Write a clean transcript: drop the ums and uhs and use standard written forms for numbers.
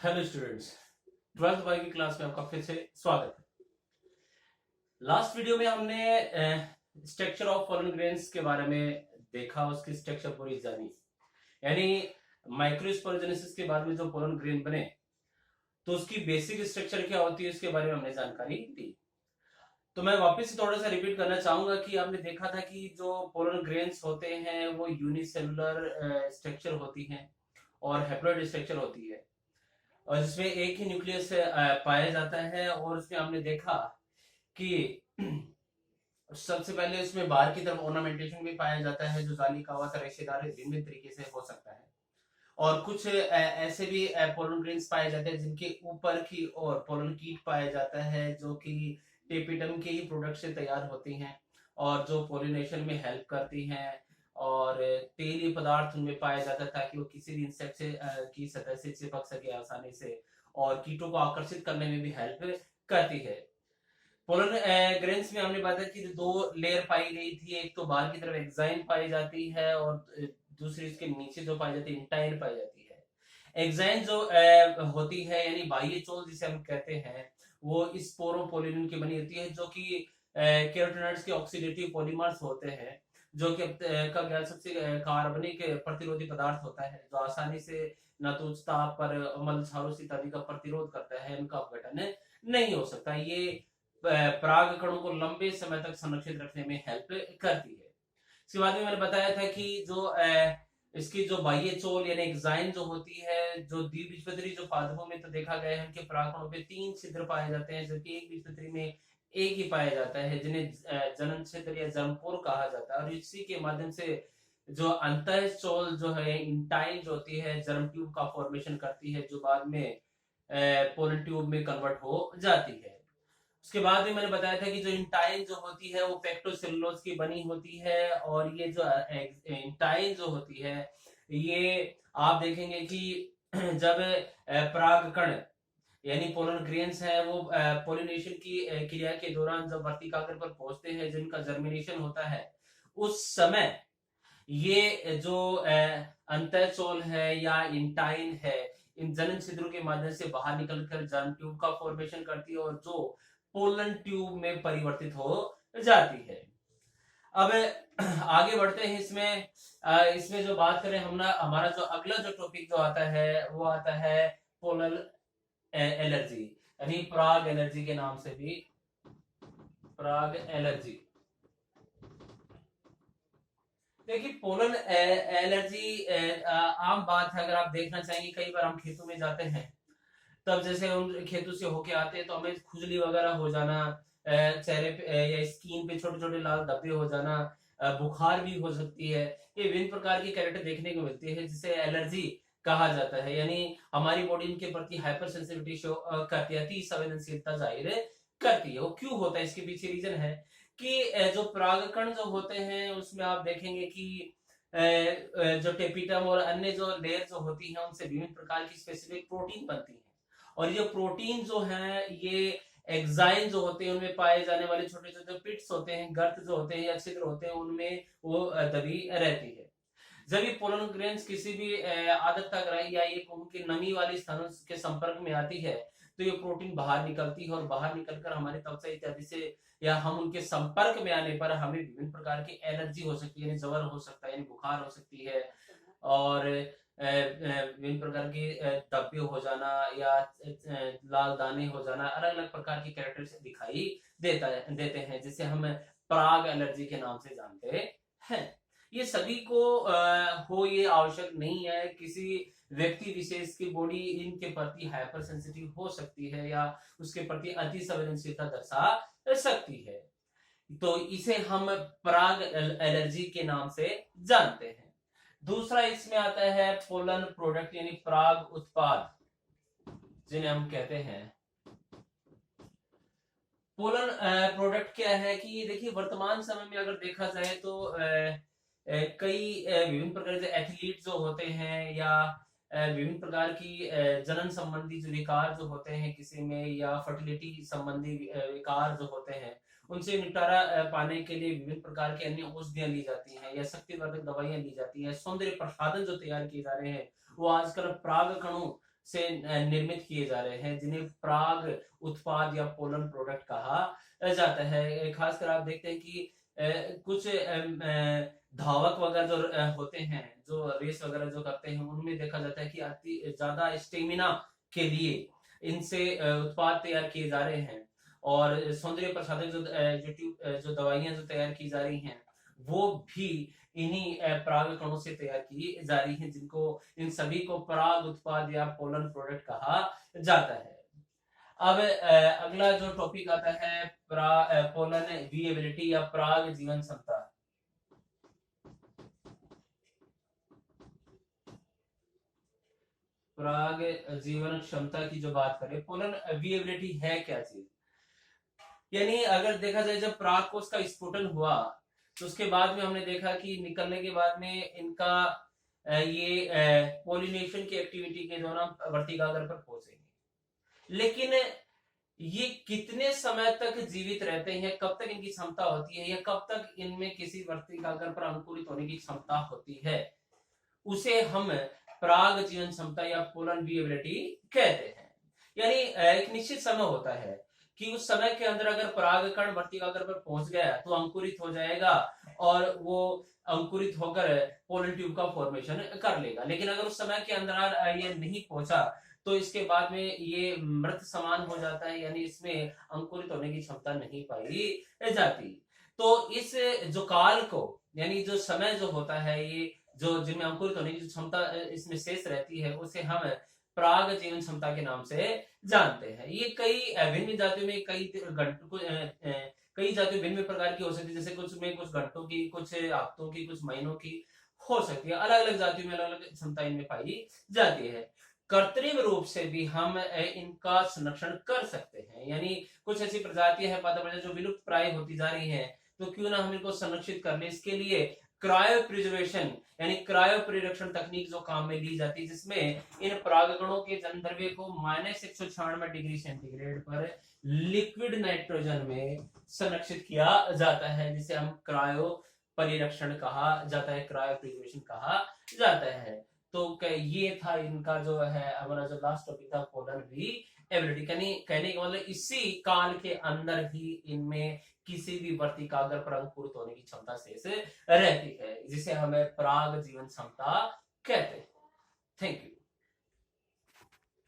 Hello students, 12th Y की class में आपका फिर से स्वागत है। लास्ट वीडियो में हमने स्ट्रक्चर ऑफ पोलन ग्रेन्स के बारे में देखा, उसकी स्ट्रक्चर पूरी जानी, यानी माइक्रोस्पोरोजेनेसिस के बाद में जो पोलन ग्रेन बने तो उसकी बेसिक स्ट्रक्चर क्या होती है उसके बारे में हमने जानकारी दी। तो मैं वापस थोड़ा सा रिपीट करना चाहूंगा कि आपने देखा था कि जो पोलन ग्रेन्स होते हैं वो यूनिसेलुलर स्ट्रक्चर होती हैं और हैप्लॉइड स्ट्रक्चर होती है, और जिसमें एक ही न्यूक्लियस पाया जाता है। और उसमें हमने देखा कि सबसे पहले उसमें बाहर की तरफ ऑर्नामेंटेशन भी पाया जाता है जो जाली का हुआ रेशेदार भिन्न भिन्न तरीके से हो सकता है, और कुछ ऐसे भी पोलन ग्रेन्स पाए जाते हैं जिनके ऊपर की ओर पोलन कीट पाया जाता है जो कि टेपिडम के ही प्रोडक्ट से तैयार होती हैं और जो पोलिनेशन में हेल्प करती हैं, और तेली पदार्थ उनमें पाया जाता है ताकि वो किसी भी इंसेक्ट से की सतह से चिपक सके आसानी से, और कीटों को आकर्षित करने में भी हेल्प करती है। पोलन ग्रेन्स में हमने बताया कि दो लेयर पाई गई थी, एक तो बाहर की तरफ एक्साइन पाई जाती है और दूसरी इसके नीचे जो पाई जाती है इंटाइन पाई जाती है। एक्साइन जो होती है यानी बाह्य चोल जिसे हम कहते हैं, वो स्पोरोपोलिन की बनी होती है जो कि कैरोटीनॉइड्स के ऑक्सीडेटिव पॉलीमर्स होते हैं, जो कि का गैस सबसे कार्बनिक प्रतिरोधी पदार्थ होता है जो आसानी से न तो ताप पर मल क्षारों इत्यादि का प्रतिरोध करता है, इनका अपघटन नहीं हो सकता। ये पराग कणों को लंबे समय तक संरक्षित रखने में हेल्प करती है। इसके बाद में मैंने बताया था कि जो इसकी जो बाह्य चोल यानी एक्साइन जो होती है, जो द्विबीजपत्री जो पादपों में तो देखा गया है उनके परागकणों पे 3 छिद्र पाए जाते हैं, जबकि एक बीजपत्री में एक ही पाया जाता है जिन्हें जनन छिद्र या जर्मपोर कहा जाता है। और इसी के माध्यम से जो अंतः चोल जो है इंटाइन जो होती है जर्म ट्यूब का फॉर्मेशन करती है जो बाद में पोलन ट्यूब में कन्वर्ट हो जाती है। उसके बाद भी मैंने बताया था कि जो इंटाइन जो होती है वो पेक्टोसेलुलोज की बनी होती है, और ये जो इंटाइन जो होती है ये आप देखेंगे कि जब परागकण यानी पोलन ग्रेन्स है वो पोलिनेशन की क्रिया के दौरान जब वर्तिकाग्र पर पहुंचते हैं जिनका जर्मिनेशन होता है, उस समय ये जो अंतःचोल है या इंटाइन है इन जनन छिद्रों के माध्यम से बाहर निकलकर जर्म ट्यूब का फॉर्मेशन करती है और जो पोलन ट्यूब में परिवर्तित हो जाती है। अब आगे बढ़ते हैं इसमें इसमें जो बात करें हम ना, हमारा जो अगला जो टॉपिक जो आता है वो आता है पोलर एलर्जी, यानी पराग एलर्जी के नाम से भी पराग एलर्जी। देखिए पोलन एलर्जी आम बात है, अगर आप देखना चाहेंगे कई बार हम खेतों में जाते हैं तब जैसे हम खेतों से होके आते हैं तो हमें खुजली वगैरह हो जाना, चेहरे पे या स्किन पे छोटे छोटे लाल धब्बे हो जाना, बुखार भी हो सकती है। ये विभिन्न प्रकार की कैरेक्टर देखने को मिलती है जिसे एलर्जी कहा जाता है, यानी हमारी बॉडी इनके प्रति हाइपर सेंसिटिविटी शो करती है, अति संवेदनशीलता जाहिर करती है। वो क्यों होता है इसके पीछे रीजन है कि जो परागकण जो होते हैं उसमें आप देखेंगे कि जो टेपिटम और अन्य जो लेयर जो होती है उनसे विभिन्न प्रकार की स्पेसिफिक प्रोटीन बनती है, और ये प्रोटीन जो है ये एक्साइन जो होते हैं उनमें पाए जाने वाले छोटे छोटे पिट्स होते हैं, गर्त जो होते हैं या छिद्र होते हैं उनमें वो दबी रहती है। जब ये पोलन ग्रेन्स किसी भी आदतग्राही या ये कहूं कि नमी वाले स्थानों के संपर्क में आती है तो ये प्रोटीन बाहर निकलती है, और बाहर निकलकर हमारी त्वचा इत्यादि से या हम उनके संपर्क में आने पर हमें विभिन्न प्रकार की एलर्जी हो सकती है, यानी ज्वर हो सकता है, यानी बुखार हो सकती है, और विभिन्न प्रकार के धब्बे हो जाना या लाल दाने हो जाना, अलग अलग प्रकार की कैरेक्टर्स दिखाई देते हैं जिसे हम पराग एलर्जी के नाम से जानते हैं। ये सभी को हो ये आवश्यक नहीं है, किसी व्यक्ति विशेष की बॉडी इनके प्रति हाइपर सेंसिटिव हो सकती है या उसके प्रति अति संवेदनशीलता दर्शा सकती है, तो इसे हम पराग एलर्जी के नाम से जानते हैं। दूसरा इसमें आता है पोलन प्रोडक्ट यानी पराग उत्पाद जिन्हें हम कहते हैं। पोलन प्रोडक्ट क्या है कि देखिए वर्तमान समय में अगर देखा जाए तो कई विभिन्न प्रकार के एथलीट जो होते हैं या विभिन्न प्रकार की जनन संबंधी जो विकार जो होते हैं किसी में, या फर्टिलिटी संबंधी विकार जो होते हैं उनसे निपटारा पाने के लिए विभिन्न प्रकार की अन्य औषधियां ली जाती हैं या शक्तिवर्धक दवाइयां ली जाती हैं। सौंदर्य प्रसाधन जो तैयार किए जा रहे हैं वो आजकल पराग कणों से निर्मित किए जा रहे हैं, जिन्हें पराग उत्पाद या पोलन प्रोडक्ट कहा जाता है। खासकर आप देखते हैं कि कुछ धावक वगैरह जो होते हैं, जो रेस वगैरह जो करते हैं, उनमें देखा जाता है कि अति ज्यादा स्टेमिना के लिए इनसे उत्पाद तैयार किए जा रहे हैं। और सौंदर्य प्रसाधक जो दवाइयां जो तैयार की जा रही हैं, वो भी इन्हीं पराग कणों से तैयार की जा रही हैं, जिनको इन सभी को पराग उत्पाद या पोलन प्रोडक्ट कहा जाता है। अब अगला जो टॉपिक आता है पोलन विएबिलिटी या पराग जीवन क्षमता। पराग जीवन क्षमता की जो बात करें, पोलन विएबिलिटी है क्या चीज? यानी अगर देखा जाए, जब पराग कोश का स्फुटन हुआ तो उसके बाद में हमने देखा कि निकलने के बाद में इनका ये पोलिनेशन की एक्टिविटी के दौरान वर्तिकाग्र पर पहुंचेंगे। लेकिन ये कितने समय तक जीवित रहते हैं, कब तक इनकी क्षमता होती है, या कब तक इनमें किसी वर्तिकाग्र पर अंकुरित होने की क्षमता होती है, उसे हम पराग जीवन क्षमता या पोलन विएबिलिटी कहते हैं। यानी एक निश्चित समय होता है कि उस समय के अंदर अगर परागकण वर्तिकाग्र पर पहुंच गया तो अंकुरित हो जाएगा और वो अंकुरित होकर पोलन ट्यूब का फॉर्मेशन कर लेगा। लेकिन अगर उस समय के अंदर ये नहीं पहुंचा तो इसके बाद में ये मृत समान हो जाता है, यानी इसमें अंकुरित होने की क्षमता नहीं पाई जाती। तो इस जो काल को, यानी जो समय जो होता है, ये जो जिनमें अंकुरित होने की क्षमता इसमें शेष रहती है, उसे हम पराग जीवन क्षमता के नाम से जानते हैं। ये कई भिन्न जातियों में कई जातियों भिन्न प्रकार की हो सकती है। जैसे कुछ में कुछ घंटों की, कुछ हफ्तों की, कुछ महीनों की हो सकती है। अलग अलग जातियों में अलग अलग क्षमता इनमें पाई जाती है। कृत्रिम रूप से भी हम इनका संरक्षण कर सकते हैं। यानी कुछ ऐसी प्रजातियां हैं पादप प्रजातियां जो विलुप्त प्राय होती जा रही हैं, तो क्यों ना हम इनको संरक्षित कर ले। इसके लिए क्रायो प्रिजर्वेशन यानी क्रायो परिरक्षण तकनीक जो काम में ली जाती है, जिसमें इन परागकणों के जन्म द्रव्य को -196 डिग्री सेंटीग्रेड पर लिक्विड नाइट्रोजन में संरक्षित किया जाता है, जिसे हम क्रायो परिरक्षण कहा जाता है, क्रायो प्रिजर्वेशन कहा जाता है। तो ये था इनका जो है हमारा जो लास्ट टॉपिक था, पोलन विएबिलिटी। कहने का मतलब इसी काल के अंदर ही इनमें किसी भी वर्तिकाग्र पर अंकुरित होने की क्षमता शेष रहती है, जिसे हमें पराग जीवन क्षमता कहते हैं। Thank you.